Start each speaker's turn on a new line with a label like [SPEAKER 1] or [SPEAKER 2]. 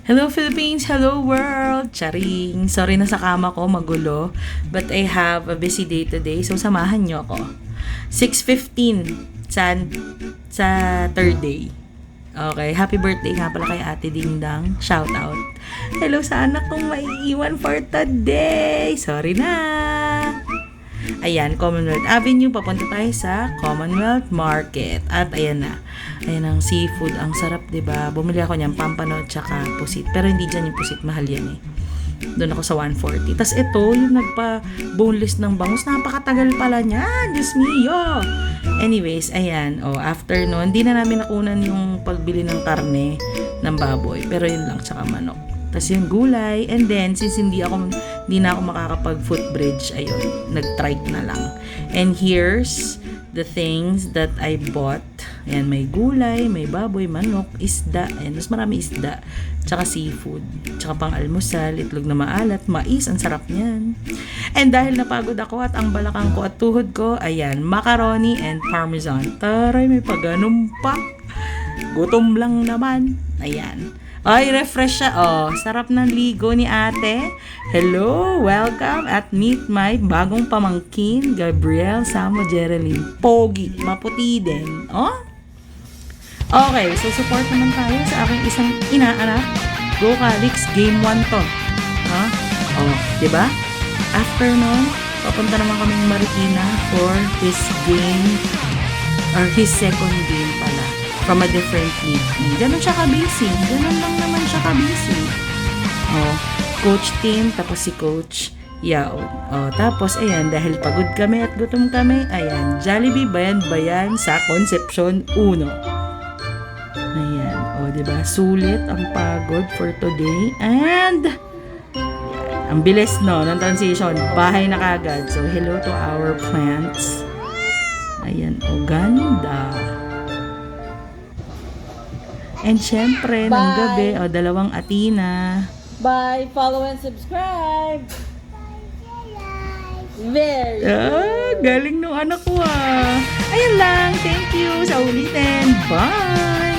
[SPEAKER 1] Hello Philippines! Hello world! Charing! Sorry na sa kama ko, magulo. But I have a busy day today, so samahan nyo ako. 6:15 sa third day. Okay, happy birthday nga pala kay Ate Dingdang. Shout out. Hello sa anak kong maiiwan for today. Sorry na. Ayan, Commonwealth Avenue. Papunta tayo sa Commonwealth Market. At ayan na. Ayan ang seafood. Ang sarap, 'di ba? Bumili ako niyan, pampano tsaka pusit. Pero hindi dyan yung pusit. Mahal yan eh. Doon ako sa 140. Tapos ito, yung nagpa-boneless ng bangus. Napakatagal pala niyan. Diyos mio. Anyways, ayan. After nun, hindi na namin nakunan yung pagbili ng karne ng baboy. Pero yun lang, tsaka manok. Tapos yung gulay. And then, since hindi na ako makakapag-footbridge, ayun, nag-trike na lang. And here's the things that I bought. Ayan, may gulay, may baboy, manok, isda. Ayan, mas marami isda. Tsaka seafood. Tsaka pang almusal, itlog na maalat, mais, ang sarap niyan. And dahil napagod ako at ang balakang ko at tuhod ko, ayan, macaroni and parmesan. Taray, may paganom pa. Gutom lang naman. Ayan. Ay, refresh siya. Sarap ng ligo ni ate. Hello, welcome at meet my bagong pamangkin, Gabriel Samo Jereline. Pogi, maputi din. Okay, so support naman tayo sa aking isang inaanak. Go Calix, game 1 to. Diba? After nun, papunta naman kaming Marikina for his game, or his second game pala. From a different league. Ganun siya ka-busy. Ganun lang naman siya ka-busy. Coach team, tapos si Coach Yao. Tapos, ayan, dahil pagod kami at gutom kami, ayan, Jollibee Bayan sa Concepcion 1. Ayan, diba? Sulit ang pagod for today. And, ang bilis, no, ng transition. Bahay na kagad. So, hello to our plants. Ayan, ganda. And syempre, ng gabi, dalawang atina.
[SPEAKER 2] Bye, follow and subscribe. Very
[SPEAKER 1] galing nung anak ko Ayan lang, thank you sa ulitin. Bye!